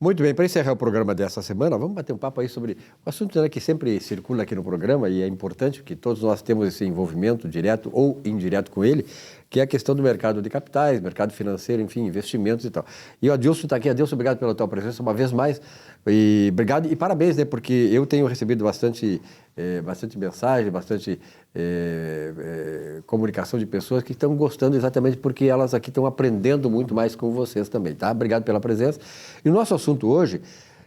Muito bem, para encerrar o programa dessa semana, vamos bater um papo aí sobre o assunto, né, que sempre circula aqui no programa e é importante que todos nós temos esse envolvimento direto ou indireto com ele, que é a questão do mercado de capitais, mercado financeiro, enfim, investimentos e tal. E o Adilson está aqui. Adilson, obrigado pela tua presença uma vez mais. E obrigado e parabéns, né, porque eu tenho recebido bastante mensagem, bastante comunicação de pessoas que estão gostando exatamente porque elas aqui estão aprendendo muito mais com vocês também, tá? Obrigado pela presença. E o nosso assunto hoje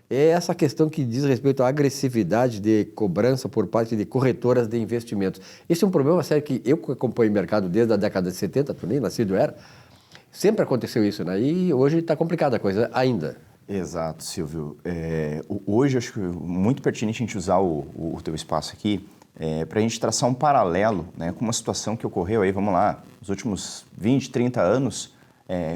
é essa questão que diz respeito à agressividade de cobrança por parte de corretoras de investimentos. Esse é um problema sério que eu acompanho o mercado desde a década de 70, tu nem nascido era, sempre aconteceu isso, né? E hoje está complicada a coisa ainda. Exato, Silvio. Hoje acho que é muito pertinente a gente usar o teu espaço aqui para a gente traçar um paralelo, né, com uma situação que ocorreu aí, vamos lá, nos últimos 20, 30 anos,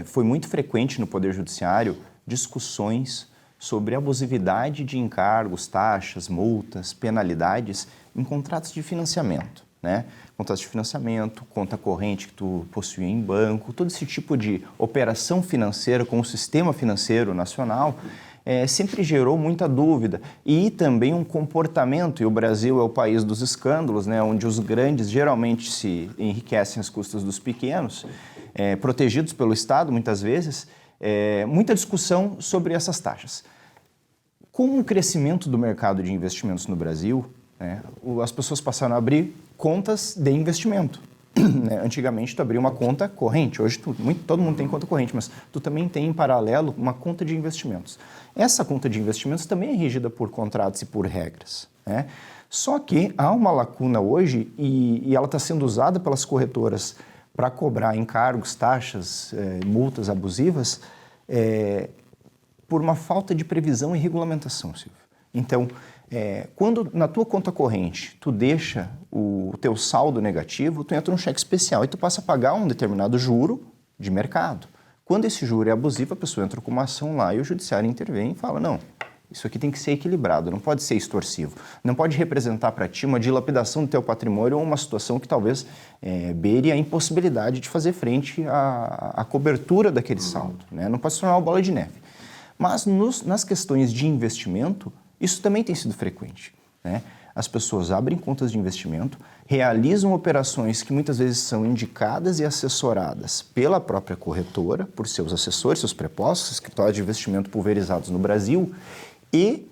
foi muito frequente no Poder Judiciário discussões sobre abusividade de encargos, taxas, multas, penalidades em contratos de financiamento, né? Contratos de financiamento, conta corrente que tu possui em banco, todo esse tipo de operação financeira com o sistema financeiro nacional sempre gerou muita dúvida e também um comportamento, e o Brasil é o país dos escândalos, né, onde os grandes geralmente se enriquecem às custas dos pequenos, protegidos pelo Estado muitas vezes, muita discussão sobre essas taxas. Com o crescimento do mercado de investimentos no Brasil, as pessoas passaram a abrir contas de investimento. Antigamente, tu abria uma conta corrente, hoje todo mundo tem conta corrente, mas tu também tem em paralelo uma conta de investimentos. Essa conta de investimentos também é regida por contratos e por regras, né? Só que há uma lacuna hoje e ela está sendo usada pelas corretoras para cobrar encargos, taxas, multas abusivas, por uma falta de previsão e regulamentação, Silvio. Então, quando na tua conta corrente tu deixa o teu saldo negativo, tu entra num cheque especial e tu passa a pagar um determinado juro de mercado. Quando esse juro é abusivo, a pessoa entra com uma ação lá e o judiciário intervém e fala, não, isso aqui tem que ser equilibrado, não pode ser extorsivo, não pode representar para ti uma dilapidação do teu patrimônio ou uma situação que talvez beire a impossibilidade de fazer frente à cobertura daquele saldo, né? Não pode se tornar uma bola de neve. Mas nas questões de investimento, isso também tem sido frequente, né? As pessoas abrem contas de investimento, realizam operações que muitas vezes são indicadas e assessoradas pela própria corretora, por seus assessores, seus prepostos, escritórios de investimento pulverizados no Brasil, e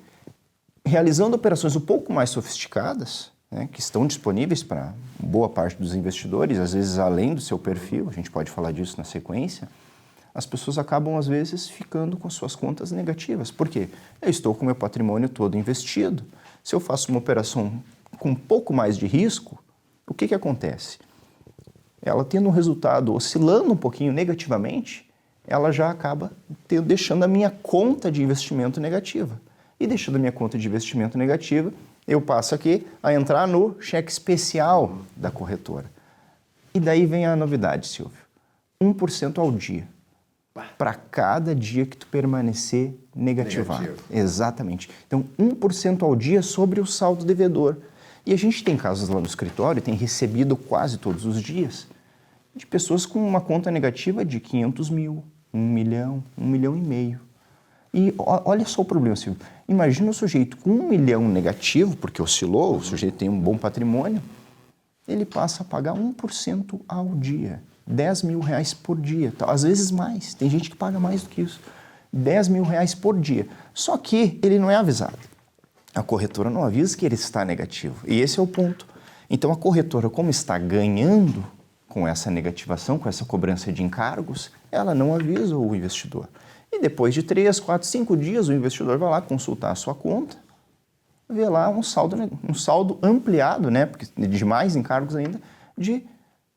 realizando operações um pouco mais sofisticadas, né, que estão disponíveis para boa parte dos investidores, às vezes além do seu perfil, a gente pode falar disso na sequência, as pessoas acabam, às vezes, ficando com suas contas negativas. Por quê? Eu estou com o meu patrimônio todo investido. Se eu faço uma operação com um pouco mais de risco, o que acontece? Ela tendo um resultado oscilando um pouquinho negativamente, ela já acaba deixando a minha conta de investimento negativa. E deixando a minha conta de investimento negativa, eu passo aqui a entrar no cheque especial da corretora. E daí vem a novidade, Silvio. 1% ao dia. Para cada dia que tu permanecer negativado. Negativo. Exatamente. Então, 1% ao dia sobre o saldo devedor. E a gente tem casos lá no escritório, tem recebido quase todos os dias, de pessoas com uma conta negativa de 500 mil, 1 milhão, 1 milhão e meio. E olha só o problema, Silvio. Imagina o sujeito com 1 milhão negativo, porque oscilou, o sujeito tem um bom patrimônio, ele passa a pagar 1% ao dia. 10 mil reais por dia, às vezes mais, tem gente que paga mais do que isso, 10 mil reais por dia, só que ele não é avisado, a corretora não avisa que ele está negativo, e esse é o ponto. Então a corretora, como está ganhando com essa negativação, com essa cobrança de encargos, ela não avisa o investidor, e depois de 3, 4, 5 dias o investidor vai lá consultar a sua conta, vê lá um saldo ampliado, né, porque de mais encargos ainda, de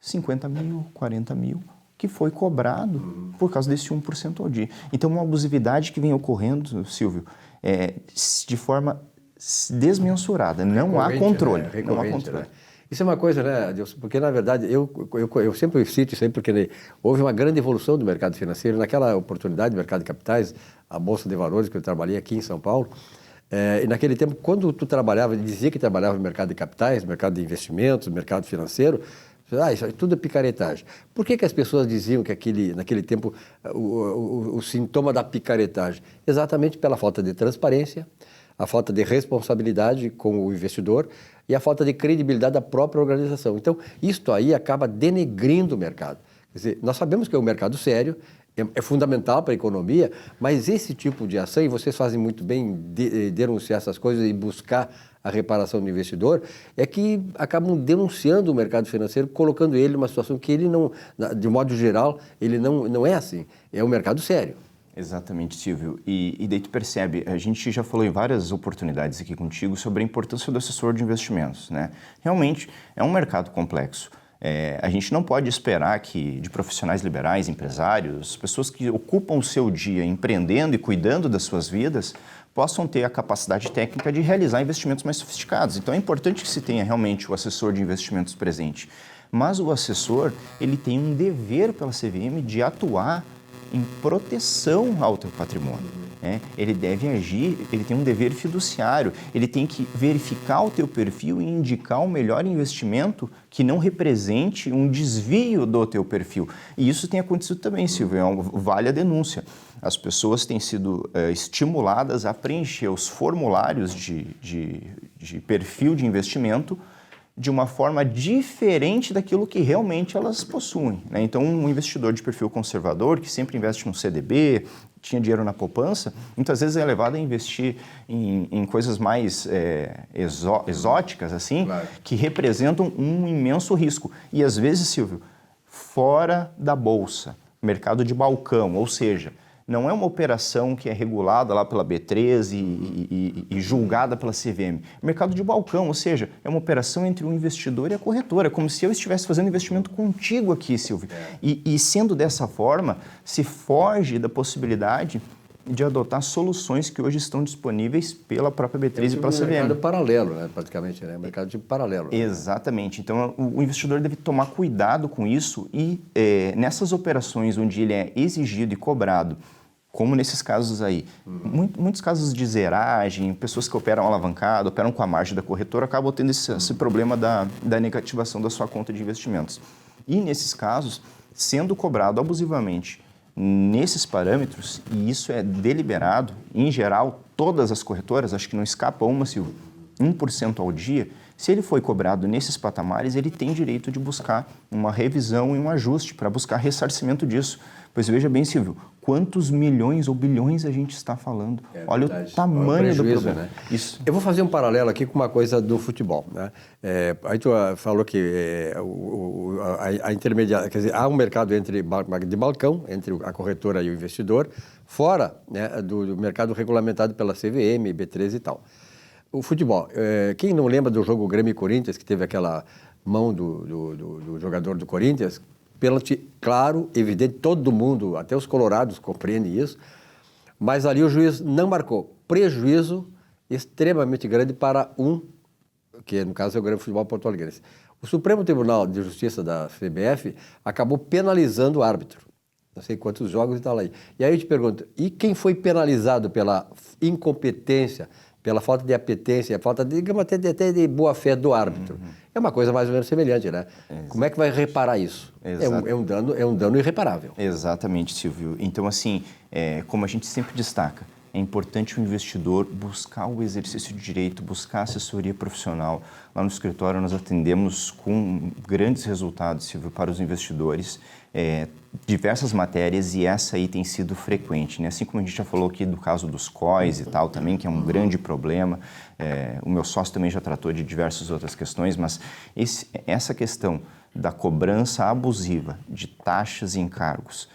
50 mil, 40 mil, que foi cobrado por causa desse 1% ao dia. Então, uma abusividade que vem ocorrendo, Silvio, de forma desmensurada. Não há controle. Não há controle. Né? Isso é uma coisa, né, Adilson? Porque, na verdade, eu sempre cito isso aí, porque houve uma grande evolução do mercado financeiro. Naquela oportunidade do mercado de capitais, a Bolsa de Valores, que eu trabalhei aqui em São Paulo, e naquele tempo, quando tu trabalhava, dizia que trabalhava no mercado de capitais, mercado de investimentos, mercado financeiro, Isso aí tudo é picaretagem. Por que as pessoas diziam que naquele tempo o sintoma da picaretagem? Exatamente pela falta de transparência, a falta de responsabilidade com o investidor e a falta de credibilidade da própria organização. Então, isto aí acaba denegrindo o mercado. Quer dizer, nós sabemos que é um mercado sério, é fundamental para a economia, mas esse tipo de ação, e vocês fazem muito bem denunciar essas coisas e buscar a reparação do investidor, é que acabam denunciando o mercado financeiro, colocando ele numa situação que ele não, de modo geral, ele não é assim. É um mercado sério. Exatamente, Silvio. E daí tu percebe, a gente já falou em várias oportunidades aqui contigo sobre a importância do assessor de investimentos, né? Realmente é um mercado complexo. A gente não pode esperar que de profissionais liberais, empresários, pessoas que ocupam o seu dia empreendendo e cuidando das suas vidas, possam ter a capacidade técnica de realizar investimentos mais sofisticados. Então é importante que se tenha realmente o assessor de investimentos presente. Mas o assessor, ele tem um dever pela CVM de atuar em proteção ao teu patrimônio. Ele deve agir, ele tem um dever fiduciário, ele tem que verificar o teu perfil e indicar o melhor investimento que não represente um desvio do teu perfil. E isso tem acontecido também, Silvio, vale a denúncia. As pessoas têm sido estimuladas a preencher os formulários de perfil de investimento de uma forma diferente daquilo que realmente elas possuem, né? Então, um investidor de perfil conservador, que sempre investe no CDB, tinha dinheiro na poupança, muitas vezes é levado a investir em coisas mais exóticas, assim, claro, que representam um imenso risco. E, às vezes, Silvio, fora da bolsa, mercado de balcão, ou seja, não é uma operação que é regulada lá pela B3 e julgada pela CVM. Mercado de balcão, ou seja, é uma operação entre o investidor e a corretora, como se eu estivesse fazendo investimento contigo aqui, Silvio. E sendo dessa forma, se foge da possibilidade de adotar soluções que hoje estão disponíveis pela própria B3 e pela CVM. É um mercado paralelo, né? Praticamente, né? Mercado de paralelo. Exatamente. Então, o investidor deve tomar cuidado com isso e nessas operações onde ele é exigido e cobrado, como nesses casos aí, muitos casos de zeragem, pessoas que operam alavancado, operam com a margem da corretora, acabam tendo esse problema da negativação da sua conta de investimentos. E nesses casos, sendo cobrado abusivamente nesses parâmetros, e isso é deliberado, em geral, todas as corretoras, acho que não escapa uma, Silvio, 1% ao dia, se ele foi cobrado nesses patamares, ele tem direito de buscar uma revisão e um ajuste para buscar ressarcimento disso. Pois veja bem, Silvio, quantos milhões ou bilhões a gente está falando? Olha o tamanho do problema. Né? Isso. Eu vou fazer um paralelo aqui com uma coisa do futebol. Né? Aí tu falou que a intermediária, quer dizer, há um mercado de balcão entre a corretora e o investidor, fora, né, do mercado regulamentado pela CVM, B13 e tal. O futebol, quem não lembra do jogo Grêmio e Corinthians, que teve aquela mão do jogador do Corinthians, pênalti claro, evidente, todo mundo, até os colorados compreendem isso, mas ali o juiz não marcou. Prejuízo extremamente grande para que no caso é o Grêmio Futebol Porto Alegrense. O Supremo Tribunal de Justiça da CBF acabou penalizando o árbitro. Não sei quantos jogos e tal aí. E aí eu te pergunto, e quem foi penalizado pela incompetência, pela falta de apetência, a falta, digamos, até de boa-fé do árbitro? É uma coisa mais ou menos semelhante, né? Como é que vai reparar isso? É um dano irreparável. Exatamente, Silvio. Então, assim, como a gente sempre destaca, é importante o investidor buscar o exercício de direito, buscar assessoria profissional. Lá no escritório nós atendemos com grandes resultados, Silvio, para os investidores, diversas matérias, e essa aí tem sido frequente, né? Assim como a gente já falou aqui do caso dos COIs e tal também, que é um grande problema. O meu sócio também já tratou de diversas outras questões, mas essa questão da cobrança abusiva de taxas e encargos,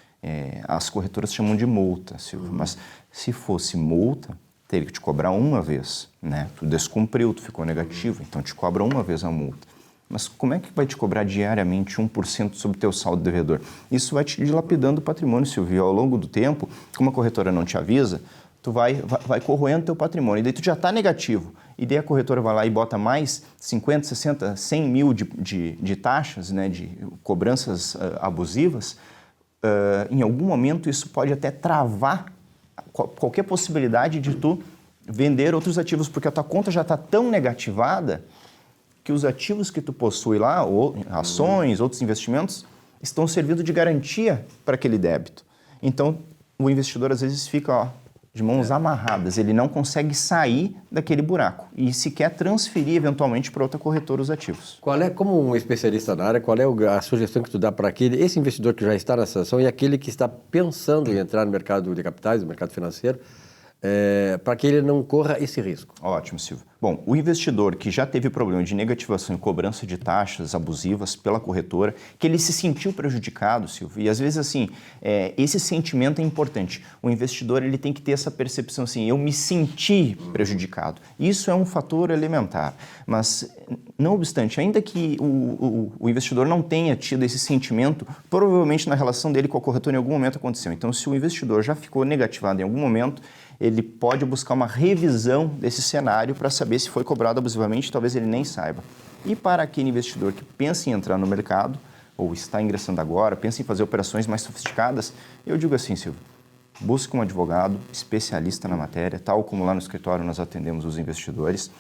as corretoras chamam de multa, Silvio, mas se fosse multa, teria que te cobrar uma vez, né? Tu descumpriu, tu ficou negativo, então te cobra uma vez a multa. Mas como é que vai te cobrar diariamente 1% sobre o teu saldo devedor? Isso vai te dilapidando o patrimônio, Silvio. Ao longo do tempo, como a corretora não te avisa, tu vai corroendo teu patrimônio. E daí tu já está negativo. E daí a corretora vai lá e bota mais 50, 60, 100 mil de taxas, né, de cobranças abusivas. Em algum momento isso pode até travar qualquer possibilidade de tu vender outros ativos, porque a tua conta já está tão negativada que os ativos que tu possui lá, ou ações, outros investimentos, estão servindo de garantia para aquele débito. Então, o investidor às vezes fica de mãos amarradas, ele não consegue sair daquele buraco e se quer transferir eventualmente para outra corretora os ativos. Como um especialista na área, qual é a sugestão que tu dá para esse investidor que já está nessa situação e aquele que está pensando em entrar no mercado de capitais, no mercado financeiro, para que ele não corra esse risco? Ótimo, Silvio. Bom, o investidor que já teve problema de negativação e cobrança de taxas abusivas pela corretora, que ele se sentiu prejudicado, Silvio, e às vezes assim, esse sentimento é importante. O investidor ele tem que ter essa percepção assim, eu me senti prejudicado. Isso é um fator elementar, mas não obstante, ainda que o investidor não tenha tido esse sentimento, provavelmente na relação dele com a corretora em algum momento aconteceu. Então, se o investidor já ficou negativado em algum momento, ele pode buscar uma revisão desse cenário para saber se foi cobrado abusivamente, talvez ele nem saiba. E para aquele investidor que pensa em entrar no mercado, ou está ingressando agora, pensa em fazer operações mais sofisticadas, eu digo assim, Silvio, busque um advogado especialista na matéria, tal como lá no escritório nós atendemos os investidores,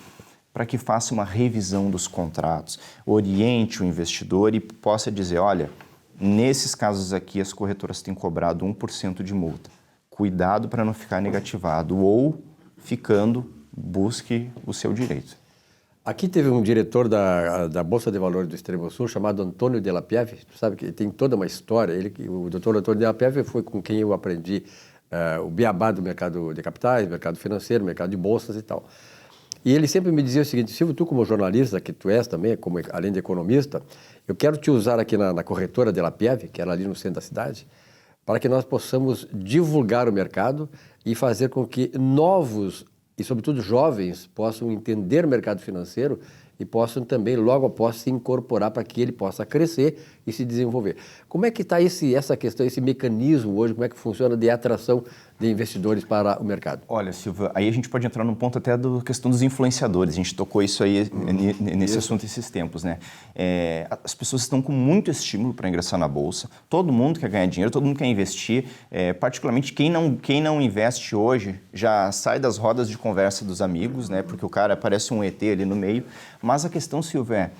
para que faça uma revisão dos contratos, oriente o investidor e possa dizer, olha, nesses casos aqui as corretoras têm cobrado 1% de multa. Cuidado para não ficar negativado ou, ficando, busque o seu direito. Aqui teve um diretor da Bolsa de Valores do Extremo Sul chamado Antônio Della Pieve, tu sabe que tem toda uma história, o doutor Antônio Della Pieve foi com quem eu aprendi o beabá do mercado de capitais, mercado financeiro, mercado de bolsas e tal. E ele sempre me dizia o seguinte, Silvio, tu como jornalista, que tu és também, além de economista, eu quero te usar aqui na corretora Della Pieve, que era ali no centro da cidade, para que nós possamos divulgar o mercado e fazer com que novos e, sobretudo, jovens possam entender o mercado financeiro e possam também, logo após, se incorporar para que ele possa crescer e se desenvolver. Como é que está essa questão, esse mecanismo hoje, como é que funciona de atração de investidores para o mercado? Olha, Silvio, aí a gente pode entrar num ponto até da questão dos influenciadores. A gente tocou isso aí nesse assunto esses tempos, né? As pessoas estão com muito estímulo para ingressar na Bolsa. Todo mundo quer ganhar dinheiro, todo mundo quer investir. Particularmente quem não investe hoje já sai das rodas de conversa dos amigos, né? Porque o cara parece um ET ali no meio. Mas a questão, Silvio,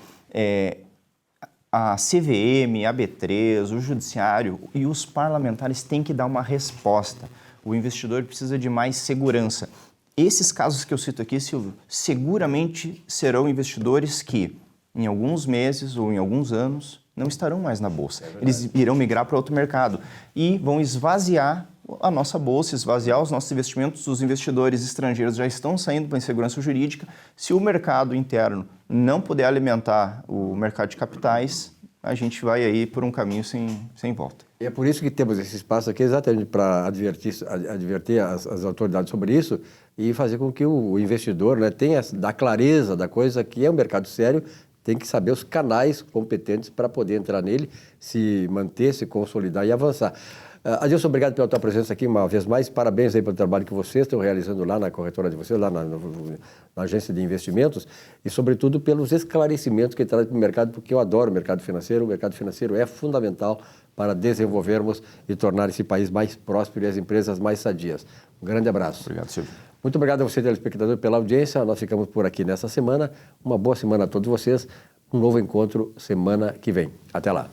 a CVM, a B3, o Judiciário e os parlamentares têm que dar uma resposta. O investidor precisa de mais segurança. Esses casos que eu cito aqui, Silvio, seguramente serão investidores que, em alguns meses ou em alguns anos, não estarão mais na Bolsa. Eles irão migrar para outro mercado e vão esvaziar a nossa Bolsa, esvaziar os nossos investimentos. Os investidores estrangeiros já estão saindo para a insegurança jurídica. Se o mercado interno não puder alimentar o mercado de capitais, a gente vai aí por um caminho sem volta. E é por isso que temos esse espaço aqui, exatamente para advertir as autoridades sobre isso e fazer com que o investidor, né, tenha da clareza da coisa, que é um mercado sério, tem que saber os canais competentes para poder entrar nele, se manter, se consolidar e avançar. Adilson, obrigado pela tua presença aqui uma vez mais. Parabéns aí pelo trabalho que vocês estão realizando lá na corretora de vocês, lá na agência de investimentos e, sobretudo, pelos esclarecimentos que traz para o mercado, porque eu adoro o mercado financeiro. O mercado financeiro é fundamental para desenvolvermos e tornar esse país mais próspero e as empresas mais sadias. Um grande abraço. Obrigado, Silvio. Muito obrigado a você, telespectador, pela audiência. Nós ficamos por aqui nessa semana. Uma boa semana a todos vocês. Um novo encontro semana que vem. Até lá.